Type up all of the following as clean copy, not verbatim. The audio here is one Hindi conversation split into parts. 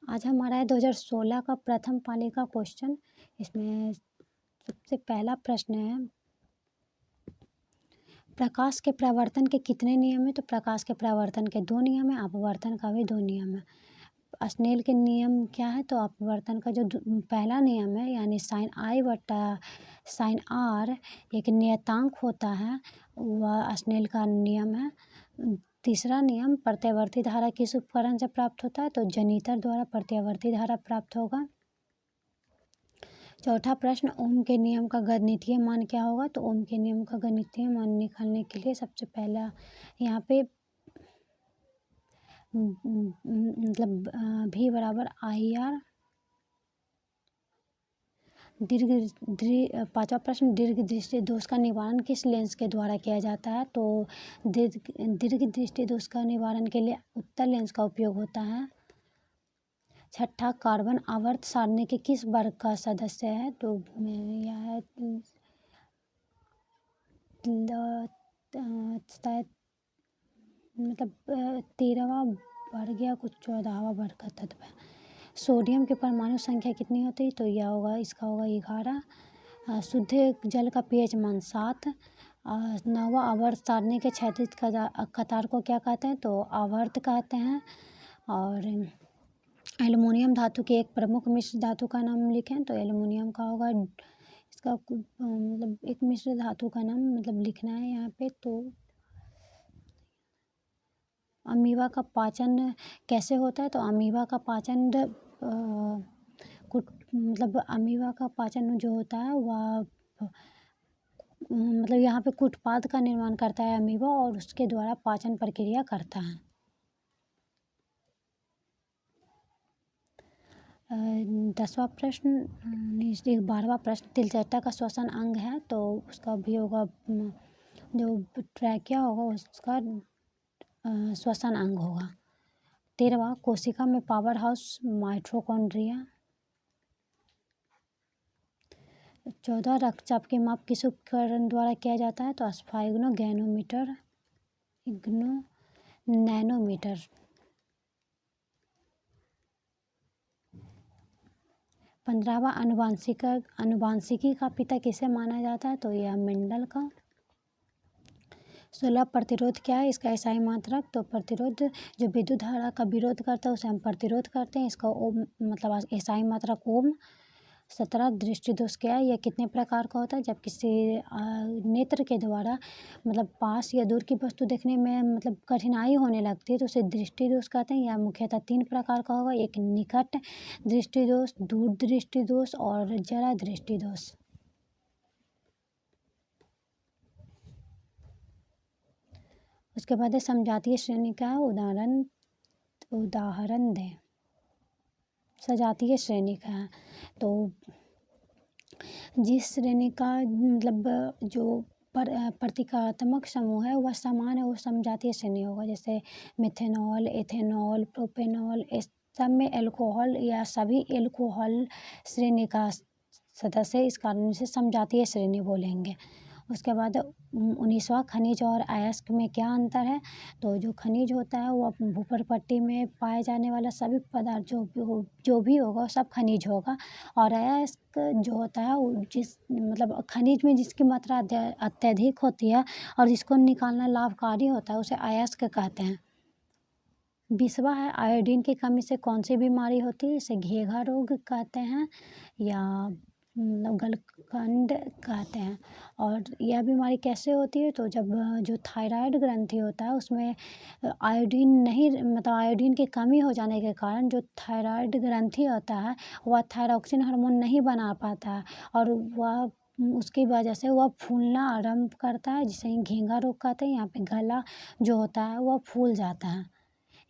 आज हमारा है 2016 का प्रथम पाली का क्वेश्चन। इसमें सबसे पहला प्रश्न है, प्रकाश के परावर्तन के कितने नियम हैं? तो प्रकाश के परावर्तन के 2 नियम हैं, अपवर्तन का भी 2 नियम है। स्नेल के नियम क्या है? तो अपवर्तन का जो पहला नियम है यानी साइन आई बटा साइन आर एक नियतांक होता है, वह स्नेल का नियम है। तीसरा नियम प्रत्यावर्ती धारा किस उपकरण से प्राप्त होता है? तो जनरेटर द्वारा प्रत्यावर्ती धारा प्राप्त होगा। चौथा प्रश्न, ओम के नियम का गणितीय मान क्या होगा? तो ओम के नियम का गणितीय मान निकालने के लिए सबसे पहला यहाँ पे मतलब V बराबर आई आर। पांचवा प्रश्न, दीर्घ दृष्टि दोष का निवारण किस लेंस के द्वारा किया जाता है? तो दीर्घ दृष्टि दोष का निवारण के लिए उत्तल लेंस का उपयोग होता है। छठा, कार्बन आवर्त सारणी के किस वर्ग का सदस्य है? तो यह शायद मतलब 13वां वर्ग या कुछ 14वां वर्ग का तत्व है। सोडियम की परमाणु संख्या कितनी होती है? तो यह होगा, इसका होगा 11। शुद्ध जल का pH मान 7। 9वां, आवर्त सारणी के क्षैतिज कतार को क्या कहते हैं? तो आवर्त कहते हैं। और एल्युमिनियम धातु के एक प्रमुख मिश्र धातु का नाम लिखें। तो एल्युमिनियम का होगा, इसका मतलब एक मिश्र धातु का नाम मतलब लिखना है यहाँ पे। तो अमीबा का पाचन कैसे होता है? तो अमीबा का पाचन मतलब अमीबा का पाचन जो होता है वह मतलब यहाँ पे कुटपाद का निर्माण करता है अमीबा, और उसके द्वारा पाचन प्रक्रिया करता है। 10वां प्रश्न 12वां प्रश्न, तिलचट्टा का श्वसन अंग है, तो उसका भी होगा जो ट्रैकिया होगा उसका श्वसन अंग होगा। 13वां, कोशिका में पावर हाउस माइटोकॉन्ड्रिया। 14, रक्तचाप के माप किस उपकरण द्वारा किया जाता है? तो स्फाइग्नो गैनोमीटर नैनोमीटर। 15वां, अनुवांशिकी का पिता किसे माना जाता है? तो यह मेंडल का। 16, प्रतिरोध क्या है? इसका एसआई मात्रक। तो प्रतिरोध जो विद्युत धारा का विरोध करता है उसे हम प्रतिरोध करते हैं, इसका ओम मतलब एसआई मात्रक ओम। 17, दृष्टि दोष क्या है? यह कितने प्रकार का होता है? जब किसी नेत्र के द्वारा मतलब पास या दूर की वस्तु देखने में मतलब कठिनाई होने लगती है तो उसे दृष्टि दोष कहते हैं। यह मुख्यतः 3 प्रकार का होगा, एक निकट दृष्टि दोष, दूर दृष्टि दोष और जरा दृष्टि दोष। उसके बाद है समजातीय श्रेणी का उदाहरण दें। सजातीय श्रेणी का है, तो जिस श्रेणी का मतलब जो प्रतीकात्मक समूह है वह समान है वो समजातीय श्रेणी होगा। जैसे मिथेनॉल, एथेनॉल, प्रोपेनॉल, इस सब में एल्कोहल या सभी एल्कोहल श्रेणी का सदस्य है, इस कारण से समजातीय श्रेणी बोलेंगे। उसके बाद 19वां, खनिज और अयस्क में क्या अंतर है? तो जो खनिज होता है वो भूपर्पट्टी में पाए जाने वाला सभी पदार्थ जो भी होगा सब खनिज होगा, और अयस्क जो होता है वो जिस मतलब खनिज में जिसकी मात्रा अत्यधिक होती है और जिसको निकालना लाभकारी होता है उसे अयस्क कहते हैं। 20वां है, आयोडीन की कमी से कौन सी बीमारी होती है? इसे घेघा रोग कहते हैं या गलकंड कहते हैं। और यह बीमारी कैसे होती है? तो जब जो थायराइड ग्रंथि होता है उसमें आयोडीन नहीं मतलब आयोडीन की कमी हो जाने के कारण जो थायराइड ग्रंथि होता है वह थायरॉक्सिन हार्मोन नहीं बना पाता है, और वह उसकी वजह से वह फूलना आरंभ करता है, जिसे घेंघा रोग कहते हैं। यहाँ पे गला जो होता है वह फूल जाता है।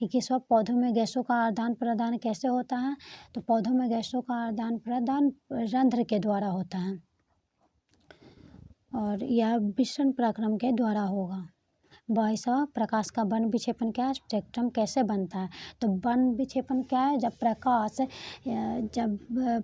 21वां, पौधों में गैसों का आदान प्रदान कैसे होता है? तो पौधों में गैसों का आदान प्रदान रंध्र के द्वारा होता है, और यह विसरण प्रक्रम के द्वारा होगा। 22वां, प्रकाश का वर्ण विक्षेपण क्या है? स्पेक्ट्रम कैसे बनता है? तो वर्ण विक्षेपण क्या है? जब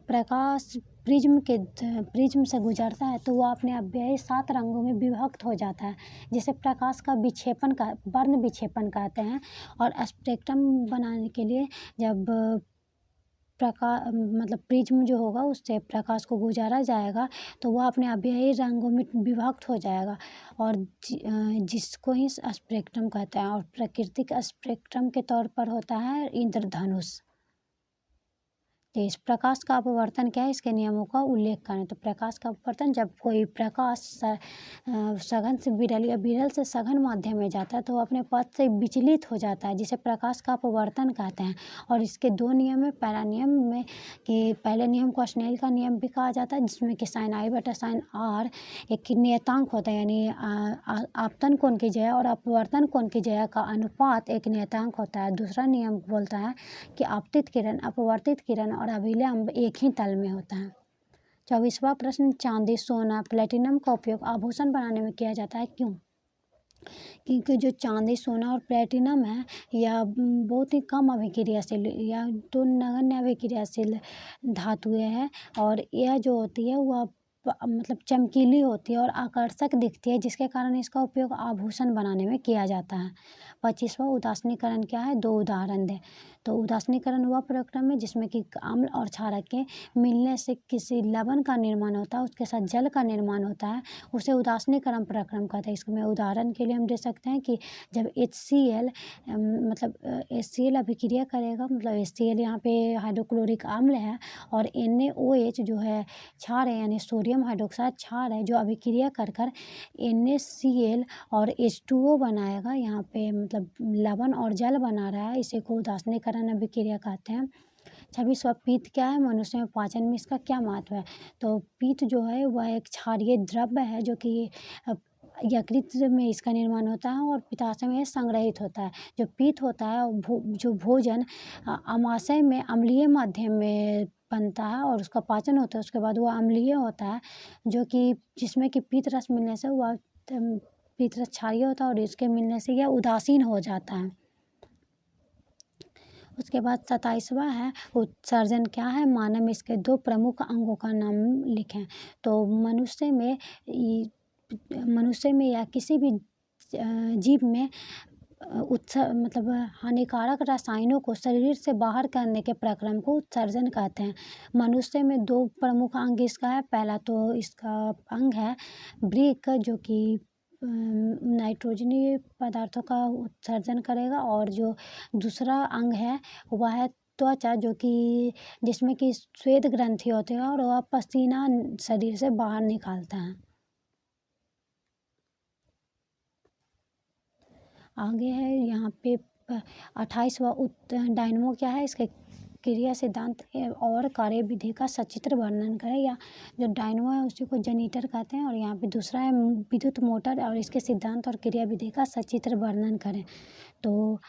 प्रकाश प्रिज्म से गुजरता है तो वह अपने अव्ययी 7 रंगों में विभक्त हो जाता है, जिसे प्रकाश का विक्षेपण का वर्ण विक्षेपण कहते हैं। और स्पेक्ट्रम बनाने के लिए जब मतलब प्रिज्म जो होगा उससे प्रकाश को गुजारा जाएगा तो वह अपने अव्ययी रंगों में विभक्त हो जाएगा और जिसको ही स्पेक्ट्रम कहते हैं। और प्राकृतिक स्पेक्ट्रम के तौर पर होता है इंद्रधनुष। तो इस प्रकाश का अपवर्तन क्या है, इसके नियमों का उल्लेख करें। तो प्रकाश का अपवर्तन, जब कोई प्रकाश सघन से विरल या विरल से सघन माध्यम में जाता है तो अपने पथ से विचलित हो जाता है, जिसे प्रकाश का अपवर्तन कहते हैं। और इसके दो नियम है। पहला नियम में कि पहले नियम को स्नेल का नियम भी कहा जाता है, जिसमें कि sin I बटा sin R एक नियतांक होता है, यानी आपतन कोण की जया और अपवर्तन कोण की जया का अनुपात एक नियतांक होता है। दूसरा नियम बोलता है कि आपतित किरण, अपवर्तित किरण और अभिलंब एक ही तल में होता है। 24वां प्रश्न, चांदी, सोना, प्लेटिनम का उपयोग आभूषण बनाने में किया जाता है, क्यों? क्योंकि जो चांदी, सोना और प्लेटिनम है यह बहुत ही कम अभिक्रियाशील या तो नगण्य अभिक्रियाशील धातुएं हैं और यह जो होती है वह मतलब चमकीली होती है और आकर्षक दिखती है, जिसके कारण इसका उपयोग आभूषण बनाने में किया जाता है। 25वां, उदासीनीकरण क्या है, दो उदाहरण दें। तो उदासीनीकरण हुआ प्रक्रम है जिसमें कि अम्ल और क्षारक के मिलने से किसी लवण का निर्माण होता है, उसके साथ जल का निर्माण होता है, उसे उदासीनीकरण प्रक्रम कहते हैं। इसमें उदाहरण के लिए हम दे सकते हैं कि जब HCl मतलब HCl अभिक्रिया करेगा, मतलब HCl यहाँ पे हाइड्रोक्लोरिक अम्ल है और NaOH जो है क्षार है, यानी सोडियम हाइड्रोक्साइड क्षार है, जो अभिक्रिया कर कर NaCl और H2O बनाएगा। यहाँ पे मतलब लवण और जल बना रहा है, इसे को उदासीनीकरण अभिक्रिया कहते हैं। 26वां, पीत क्या है, मनुष्य में पाचन में इसका क्या महत्व है? तो पीत जो है वह एक क्षारीय द्रव्य है जो कि यकृत में इसका निर्माण होता है और पित्ताशय में संग्रहित होता है। जो पीत होता है जो भोजन आमाशय में अम्लीय माध्यम में बनता है और उसका पाचन होता है, उसके बाद वो अम्लीय होता है, जो कि जिसमें कि पीत रस मिलने से वह पीत रस क्षारीय होता है और इसके मिलने से यह उदासीन हो जाता है। उसके बाद 27वां है, उत्सर्जन क्या है, मानव में इसके दो प्रमुख अंगों का नाम लिखें। तो मनुष्य में या किसी भी जीव में मतलब हानिकारक रसायनों को शरीर से बाहर करने के प्रक्रम को उत्सर्जन कहते हैं। मनुष्य में दो प्रमुख अंग इसका है। पहला तो इसका अंग है वृक्क, जो कि नाइट्रोजनी पदार्थों का उत्सर्जन करेगा, और जो दूसरा अंग है वह है त्वचा, जो कि जिसमें कि श्वेत ग्रंथि होते हैं और वह पसीना शरीर से बाहर निकालता है। आगे है यहाँ पे 28वां, डायनमो क्या है, इसके क्रिया सिद्धांत और कार्यविधि का सचित्र वर्णन करें। या जो डायनमो है उसी को जनरेटर कहते हैं और यहाँ पे दूसरा है विद्युत मोटर और इसके सिद्धांत और क्रिया विधि का सचित्र वर्णन करें। तो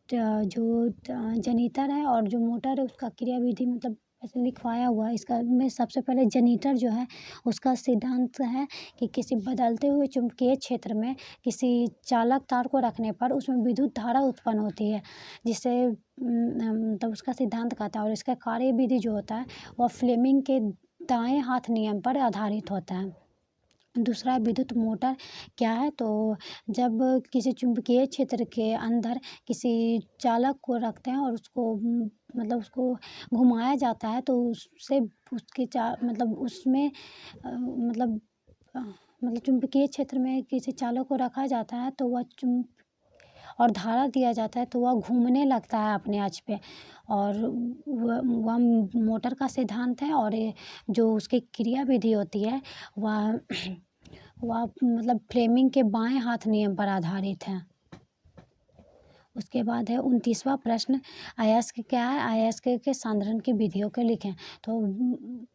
जो जनरेटर है और जो मोटर है उसका क्रिया विधि मतलब ऐसे लिखवाया हुआ है। इसका में सबसे पहले जनरेटर जो है उसका सिद्धांत है कि किसी बदलते हुए चुंबकीय क्षेत्र में किसी चालक तार को रखने पर उसमें विद्युत धारा उत्पन्न होती है, जिससे मतलब उसका सिद्धांत कहता है। और इसका कार्यविधि जो होता है वह फ्लेमिंग के दाएं हाथ नियम पर आधारित होता है। दूसरा विद्युत मोटर क्या है, तो जब किसी चुंबकीय क्षेत्र के अंदर किसी चालक को रखते हैं और उसको मतलब उसको घुमाया जाता है तो उससे उसके मतलब उसमें मतलब चुंबकीय क्षेत्र में किसी चालक को रखा जाता है तो वह और धारा दिया जाता है तो वह घूमने लगता है अपने अक्ष पे, और वह मोटर का सिद्धांत है। और जो उसकी क्रिया विधि होती है वह मतलब फ्लेमिंग के बाएं हाथ नियम पर आधारित है। उसके बाद है 29वां प्रश्न, अयस्क क्या है, अयस्क के सांद्रण की विधियों के लिखें। तो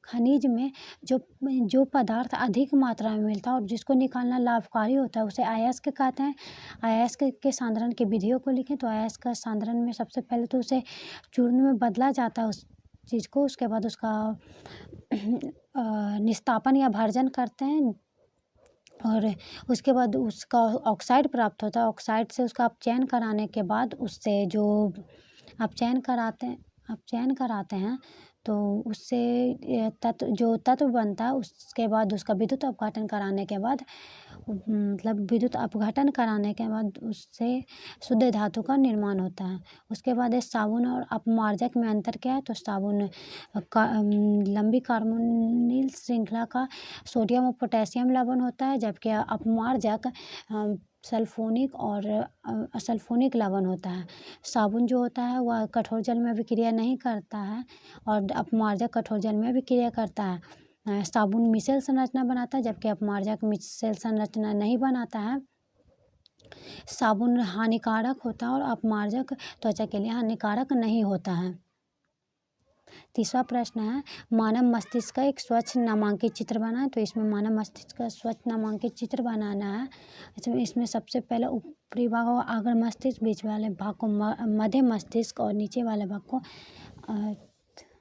खनिज में जो पदार्थ अधिक मात्रा में मिलता है और जिसको निकालना लाभकारी होता है उसे अयस्क कहते हैं। अयस्क के सांद्रण की विधियों को लिखें। तो अयस्क का सांद्रण में सबसे पहले तो उसे चूर्ण में बदला जाता है उस चीज़ को, उसके बाद उसका निस्तापन या भर्जन करते हैं और उसके बाद उसका ऑक्साइड प्राप्त होता है। ऑक्साइड से उसका अपचयन कराने के बाद उससे जो अपचयन कराते हैं आप चयन कराते हैं तो उससे जो तत्व बनता है उसके बाद उसका विद्युत अपघटन कराने के बाद मतलब विद्युत अपघटन कराने के बाद उससे शुद्ध धातु का निर्माण होता है। उसके बाद ये साबुन और अपमार्जक में अंतर क्या है? तो साबुन लंबी कार्बोनिल श्रृंखला का सोडियम और पोटेशियम लवण होता है, जबकि अपमार्जक सल्फोनिक और असल्फोनिक लवण होता है। साबुन जो होता है वह कठोर जल में अभिक्रिया नहीं करता है और अपमार्जक कठोर जल में अभिक्रिया करता है। साबुन मिश्रित संरचना बनाता है, जबकि अपमार्जक मिश्रित संरचना नहीं बनाता है। साबुन हानिकारक होता है और अपमार्जक त्वचा के लिए हानिकारक नहीं होता है। तीसरा प्रश्न है, मानव मस्तिष्क का एक स्वच्छ नामांकित चित्र बनाएं। तो इसमें मानव मस्तिष्क का स्वच्छ नामांकित चित्र बनाना है। इसमें सबसे पहले ऊपरी भाग को अग्र मस्तिष्क, बीच वाले भाग को मध्य मस्तिष्क और नीचे वाले भाग को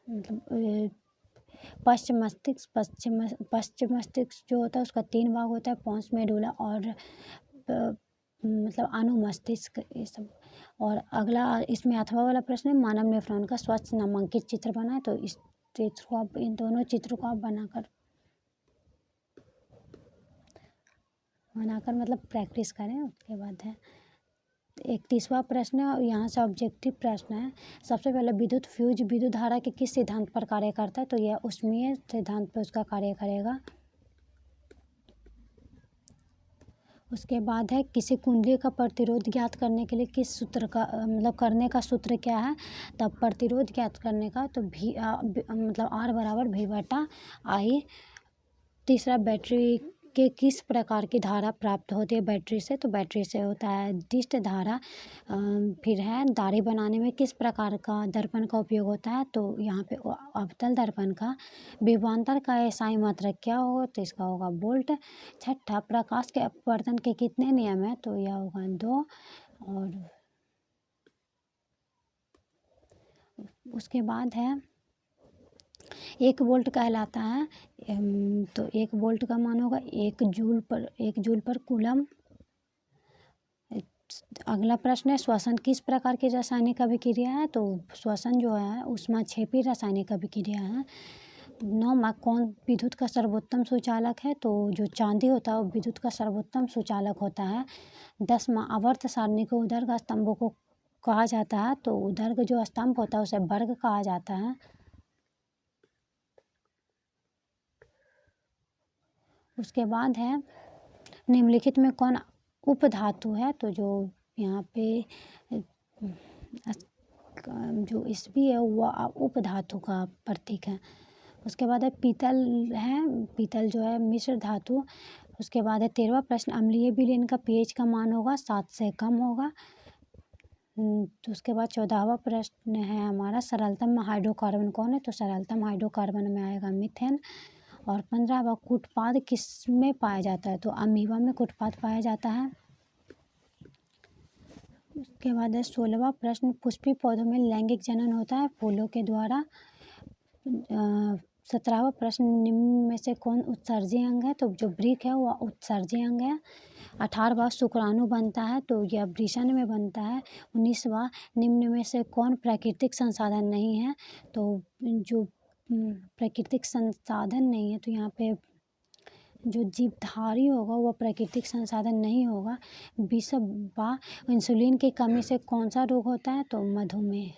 मतलब पश्चिम मस्तिष्क। पश्चिम मस्तिष्क जो होता है उसका 3 भाग होता है, पोन्स मेडुला और मतलब अनुमस्तिष्क, ये सब। और अगला इसमें अथवा वाला प्रश्न है, मानव नेफ्रॉन का स्वच्छ नामांकित चित्र बनाए। तो इस चित्र को आप, इन दोनों चित्रों को आप बनाकर मतलब प्रैक्टिस करें। उसके बाद है 31वां प्रश्न है और यहाँ से ऑब्जेक्टिव प्रश्न है। सबसे पहले विद्युत फ्यूज विद्युत धारा के किस सिद्धांत पर कार्य करता है? तो यह ऊष्मीय सिद्धांत पर उसका कार्य करेगा। उसके बाद है, किसी कुंडली का प्रतिरोध ज्ञात करने के लिए किस सूत्र का मतलब करने का सूत्र क्या है? तब प्रतिरोध ज्ञात करने का तो मतलब R बराबर V/I। तीसरा, बैटरी के किस प्रकार की धारा प्राप्त होती है बैटरी से? तो बैटरी से होता है दिष्ट धारा। फिर है, दाढ़ी बनाने में किस प्रकार का दर्पण का उपयोग होता है? तो यहाँ पे अवतल दर्पण का। विभवांतर का एसआई मात्रक क्या होगा? तो इसका होगा वोल्ट। छठा, प्रकाश के अपवर्तन के कितने नियम है? तो यह होगा 2। और उसके बाद है, 1 वोल्ट कहलाता है। तो 1 वोल्ट का मान होगा 1 जूल पर कूलम। अगला प्रश्न है, श्वसन किस प्रकार की रासायनिक अभिक्रिया है? तो श्वसन जो है ऊष्माक्षेपी रासायनिक अभिक्रिया है। 9वां, कौन विद्युत का सर्वोत्तम सुचालक है? तो जो चांदी होता है वो विद्युत का सर्वोत्तम सुचालक होता है। 10वां, आवर्त सारणी को ऊर्ध्व स्तंभों को कहा जाता है। तो ऊर्ध्व जो स्तंभ होता है उसे वर्ग कहा जाता है। उसके बाद है, निम्नलिखित में कौन उपधातु है? तो जो यहाँ पे जो ईस्वी है वह उपधातु का प्रतीक है। उसके बाद है, पीतल है, पीतल जो है मिश्र धातु। उसके बाद है 13वां प्रश्न, अम्लीय विलयन का पीएच का मान होगा 7 से कम होगा। तो उसके बाद 14वां प्रश्न है हमारा, सरलतम हाइड्रोकार्बन कौन है? तो सरलतम हाइड्रोकार्बन में आएगा मीथेन। और 15वां, कूटपाद किस में पाया जाता है? तो अमीबा में कूटपाद पाया जाता है। उसके बाद है 16वां प्रश्न, पुष्पीय पौधों में लैंगिक जनन होता है फूलों के द्वारा। 17वां प्रश्न, निम्न में से कौन उत्सर्जी अंग है? तो जो वृक्क है वह उत्सर्जी अंग है। 18वां, शुक्राणु बनता है तो यह वृषण में बनता है। 19वां, निम्न में से कौन प्राकृतिक संसाधन नहीं है? तो जो प्राकृतिक संसाधन नहीं है तो यहाँ पे जो जीवधारी होगा वह प्राकृतिक संसाधन नहीं होगा। 20वां, इंसुलिन की कमी से कौन सा रोग होता है? तो मधुमेह।